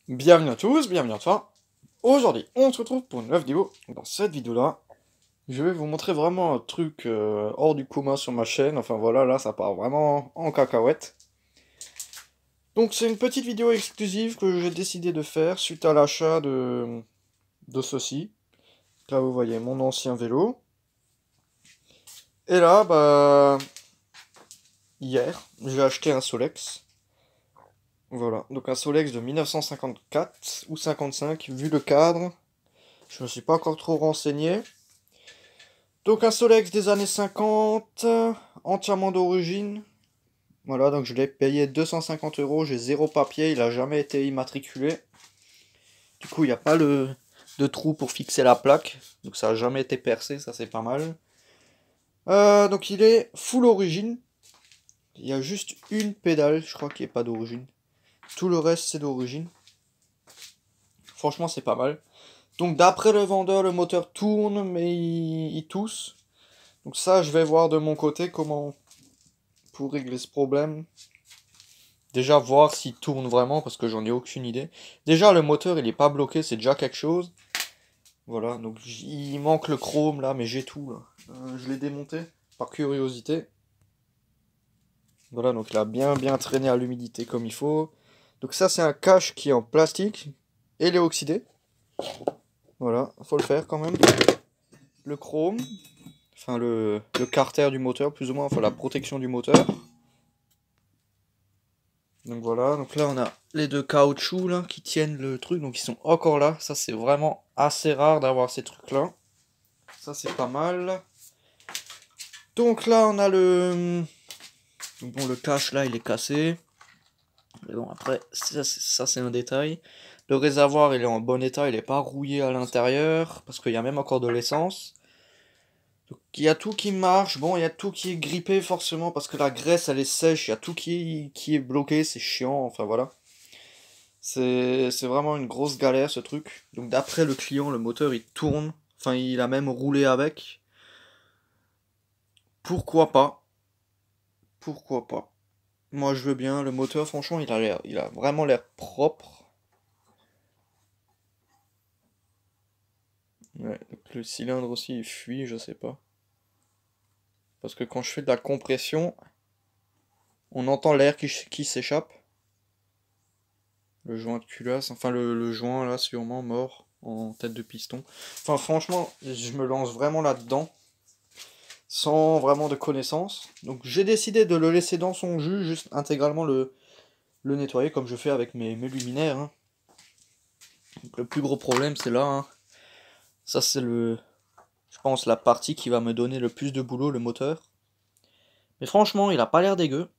Bienvenue à tous, bienvenue à toi. Aujourd'hui, on se retrouve pour une nouvelle vidéo. Dans cette vidéo-là, je vais vous montrer vraiment un truc hors du commun sur ma chaîne. Enfin voilà, là, ça part vraiment en cacahuète. Donc c'est une petite vidéo exclusive que j'ai décidé de faire suite à l'achat de ceci. Là, vous voyez mon ancien vélo. Et là, hier, j'ai acheté un Solex. Voilà, donc un Solex de 1954 ou 55, vu le cadre. Je me suis pas encore trop renseigné. Donc un Solex des années 50, entièrement d'origine. Voilà, donc je l'ai payé 250 euros, j'ai zéro papier, il a jamais été immatriculé. Du coup, il n'y a pas de trou pour fixer la plaque, donc ça a jamais été percé, ça c'est pas mal. Donc il est full origine. Il y a juste une pédale, je crois qu'il n'est pas d'origine. Tout le reste c'est d'origine. Franchement, c'est pas mal. Donc d'après le vendeur, le moteur tourne, mais il tousse. Donc ça, je vais voir de mon côté comment pour régler ce problème. Déjà voir s'il tourne vraiment parce que j'en ai aucune idée. Déjà le moteur il est pas bloqué, c'est déjà quelque chose. Voilà, donc il manque le chrome là, mais j'ai tout là. Je l'ai démonté par curiosité. Voilà, donc il a bien traîné à l'humidité comme il faut. Donc ça c'est un cache qui est en plastique et il est oxydé. Voilà, faut le faire quand même. Le chrome, enfin le carter du moteur plus ou moins, enfin la protection du moteur. Donc voilà, donc là on a les deux caoutchoucs là qui tiennent le truc, donc ils sont encore là. Ça c'est vraiment assez rare d'avoir ces trucs là. Ça c'est pas mal. Donc là on a le... Bon le cache là il est cassé. Mais bon après ça c'est un détail. Le réservoir il est en bon état, il est pas rouillé à l'intérieur. Parce qu'il y a même encore de l'essence. Donc il y a tout qui marche, bon il y a tout qui est grippé forcément parce que la graisse elle est sèche, il y a tout qui est bloqué, c'est chiant, enfin voilà. C'est vraiment une grosse galère ce truc. Donc d'après le client, le moteur il tourne. Enfin, il a même roulé avec. Pourquoi pas? Pourquoi pas? Moi je veux bien. Le moteur, franchement, il a vraiment l'air propre. Ouais, donc le cylindre aussi il fuit, je sais pas. Parce que quand je fais de la compression, on entend l'air qui s'échappe. Le joint de culasse, enfin le joint là sûrement mort en tête de piston. Enfin franchement, je me lance vraiment là-dedans. Sans vraiment de connaissances. Donc j'ai décidé de le laisser dans son jus, juste intégralement le nettoyer comme je fais avec mes luminaires. Hein. Donc, le plus gros problème c'est là. Hein. Ça c'est je pense, la partie qui va me donner le plus de boulot, le moteur. Mais franchement, il a pas l'air dégueu.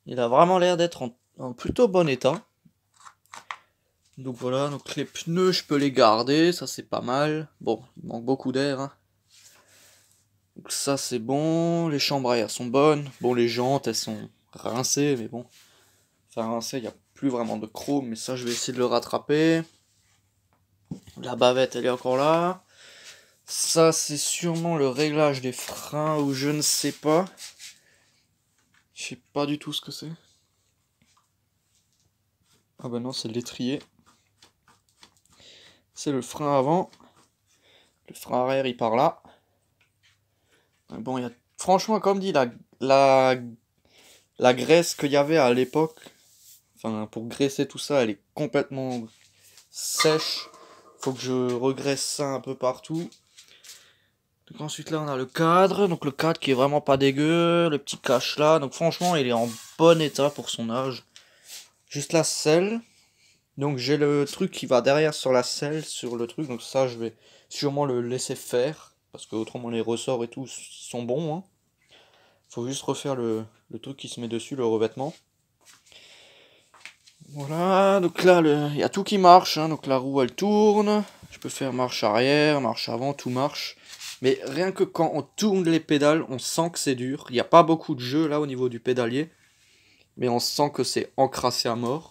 Il a vraiment l'air d'être en plutôt bon état. Donc voilà, donc les pneus je peux les garder, ça c'est pas mal. Bon, il manque beaucoup d'air. Hein. Donc ça c'est bon, les chambres à air sont bonnes. Bon, les jantes elles sont rincées, mais bon. Enfin, rincées, il n'y a plus vraiment de chrome, mais ça je vais essayer de le rattraper. La bavette elle est encore là. Ça c'est sûrement le réglage des freins ou je ne sais pas. Je sais pas du tout ce que c'est. Ah bah non, c'est l'étrier. C'est le frein avant. Le frein arrière il part là. Bon, il y a... Franchement, comme dit, la graisse qu'il y avait à l'époque, enfin pour graisser tout ça, elle est complètement sèche. Faut que je regraisse ça un peu partout. Donc ensuite là on a le cadre, donc le cadre qui est vraiment pas dégueu, le petit cache là, donc franchement il est en bon état pour son âge. Juste la selle, donc j'ai le truc qui va derrière sur la selle, sur le truc, donc ça je vais sûrement le laisser faire, parce que autrement les ressorts et tout sont bons. Hein. Faut juste refaire le truc qui se met dessus, le revêtement. Voilà, donc là il y a tout qui marche, hein, donc la roue elle tourne, je peux faire marche arrière, marche avant, tout marche. Mais rien que quand on tourne les pédales, on sent que c'est dur. Il n'y a pas beaucoup de jeu là au niveau du pédalier. Mais on sent que c'est encrassé à mort.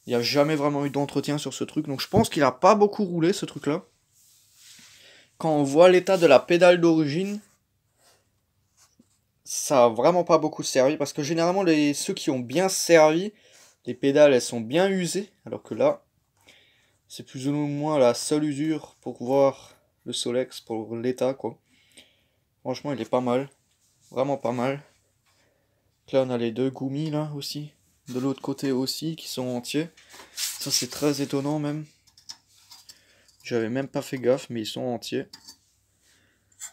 Il n'y a jamais vraiment eu d'entretien sur ce truc. Donc je pense qu'il n'a pas beaucoup roulé ce truc là. Quand on voit l'état de la pédale d'origine, ça a vraiment pas beaucoup servi. Parce que généralement ceux qui ont bien servi, Les pédales, elles sont bien usées, alors que là, c'est plus ou moins la seule usure pour voir le Solex, pour l'état, quoi. Franchement, il est pas mal. Vraiment pas mal. Là, on a les deux Gumi, là, aussi. De l'autre côté aussi, qui sont entiers. Ça, c'est très étonnant, même. J'avais même pas fait gaffe, mais ils sont entiers.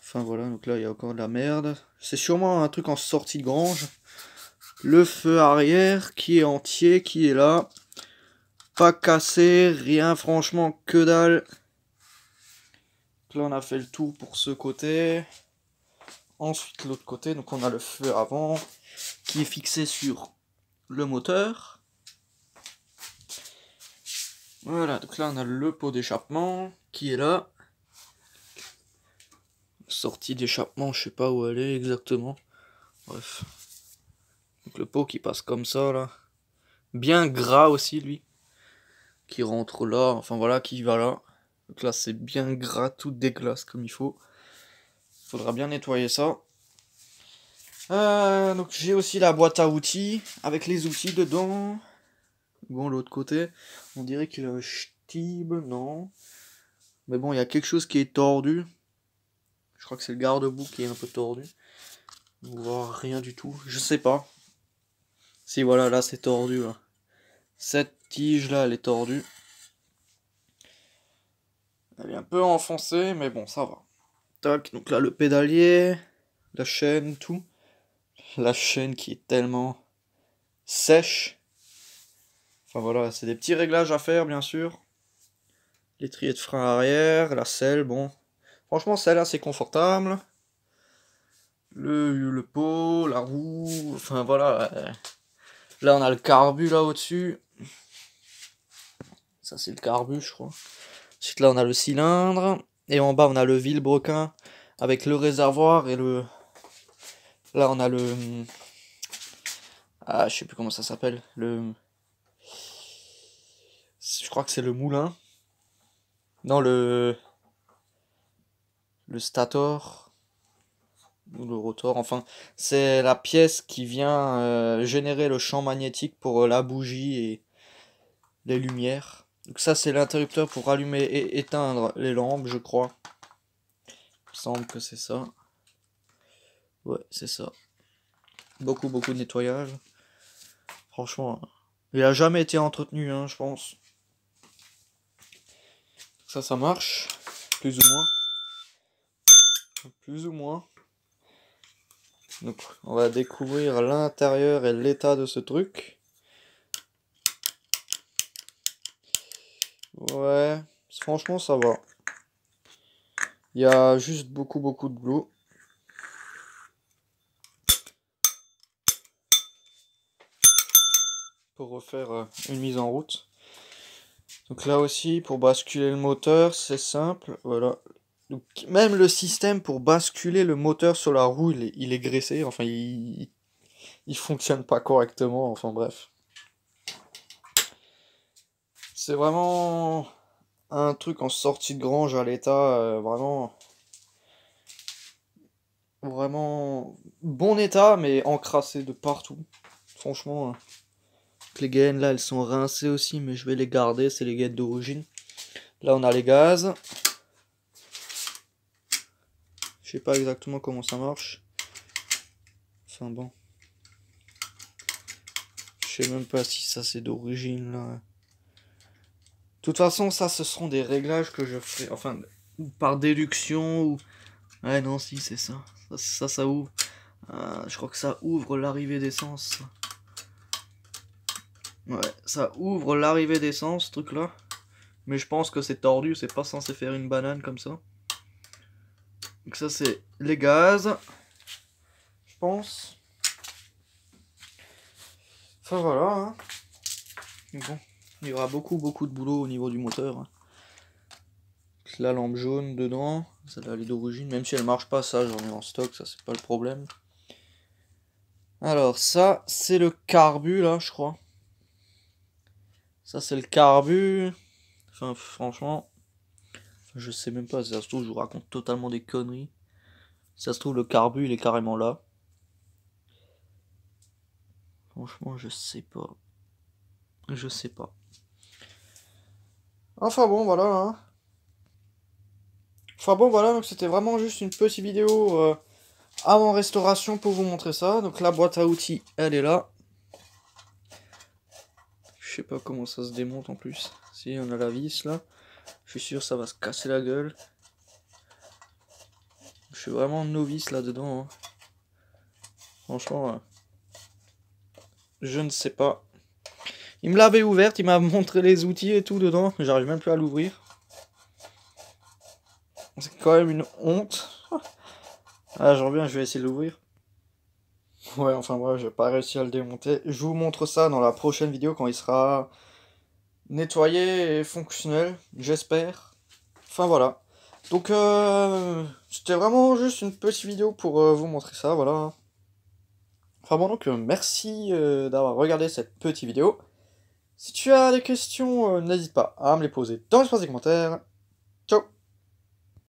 Enfin, voilà, donc là, il y a encore de la merde. C'est sûrement un truc en sortie de grange. Le feu arrière, qui est entier, qui est là. Pas cassé, rien, franchement, que dalle. Là, on a fait le tour pour ce côté. Ensuite, l'autre côté, donc on a le feu avant, qui est fixé sur le moteur. Voilà, donc là, on a le pot d'échappement, qui est là. Sortie d'échappement, je sais pas où elle est exactement. Bref. Donc le pot qui passe comme ça, là. Bien gras aussi, lui. Qui rentre là, enfin voilà, qui va là. Donc là, c'est bien gras, tout dégueulasse comme il faut. Faudra bien nettoyer ça. Donc j'ai aussi la boîte à outils, avec les outils dedans. Bon, l'autre côté, on dirait qu'il a un Stib, non. Mais bon, il y a quelque chose qui est tordu. Je crois que c'est le garde-boue qui est un peu tordu. On voit rien du tout, je sais pas. Si voilà, là c'est tordu là. Cette tige là, elle est tordue. Elle est un peu enfoncée, mais bon, ça va. Tac, donc là le pédalier, la chaîne, tout. La chaîne qui est tellement sèche. Enfin voilà, c'est des petits réglages à faire bien sûr. L'étrier de frein arrière, la selle, bon. Franchement, celle-là c'est confortable. Le pot, la roue, enfin voilà. Là on a le carbu là au-dessus. Ça c'est le carbu je crois. Ensuite là on a le cylindre. Et en bas on a le vilebrequin avec le réservoir et le... Là on a le... Ah je sais plus comment ça s'appelle. Le... Je crois que c'est le moulin. Non le... Le stator. Ou le rotor. Enfin c'est la pièce qui vient générer le champ magnétique pour la bougie et les lumières. Donc ça c'est l'interrupteur pour allumer et éteindre les lampes je crois. Il me semble que c'est ça. Ouais c'est ça. Beaucoup de nettoyage. Franchement, il a jamais été entretenu, hein, je pense. Ça marche. Plus ou moins. Plus ou moins. Donc, on va découvrir l'intérieur et l'état de ce truc. Ouais, franchement, ça va. Il y a juste beaucoup de boulot. Pour refaire une mise en route. Donc là aussi, pour basculer le moteur, c'est simple. Voilà. Donc, même le système pour basculer le moteur sur la roue, il est graissé. Enfin, il fonctionne pas correctement. Enfin, bref. C'est vraiment un truc en sortie de grange à l'état. Vraiment bon état, mais encrassé de partout. Franchement, les gaines là, elles sont rincées aussi, mais je vais les garder. C'est les gaines d'origine. Là, on a les gaz. Je sais pas exactement comment ça marche. Enfin bon. Je sais même pas si ça c'est d'origine là. De toute façon, ça ce seront des réglages que je ferai. Enfin, par déduction ou. Ouais, non, si, c'est ça. Ça ouvre. Je crois que ça ouvre l'arrivée d'essence. Ouais, ça ouvre l'arrivée d'essence, ce truc là. Mais je pense que c'est tordu, c'est pas censé faire une banane comme ça. Donc ça c'est les gaz. Je pense. Enfin voilà. Hein. Bon, il y aura beaucoup de boulot au niveau du moteur. Hein. La lampe jaune dedans, celle-là elle est d'origine, même si elle marche pas, ça j'en ai en stock, ça c'est pas le problème. Alors ça c'est le carbu là je crois. Ça c'est le carbu. Enfin franchement, je sais même pas, si ça se trouve je vous raconte totalement des conneries. Si ça se trouve le carbu il est carrément là. Franchement je sais pas. Je sais pas. Enfin bon, voilà. Hein. Enfin bon, voilà, donc c'était vraiment juste une petite vidéo avant restauration pour vous montrer ça. Donc la boîte à outils, elle est là. Je sais pas comment ça se démonte en plus. Si, on a la vis là. Je suis sûr ça va se casser la gueule. Je suis vraiment novice là-dedans. Hein. Franchement, je ne sais pas. Il me l'avait ouverte, il m'a montré les outils et tout dedans. J'arrive même plus à l'ouvrir. C'est quand même une honte. Ah, je reviens, je vais essayer de l'ouvrir. Ouais, enfin bref, j'ai pas réussi à le démonter. Je vous montre ça dans la prochaine vidéo quand il sera nettoyé et fonctionnel, j'espère. Enfin voilà. Donc c'était vraiment juste une petite vidéo pour vous montrer ça, voilà. Enfin bon, donc merci d'avoir regardé cette petite vidéo. Si tu as des questions, n'hésite pas à me les poser dans l'espace des commentaires.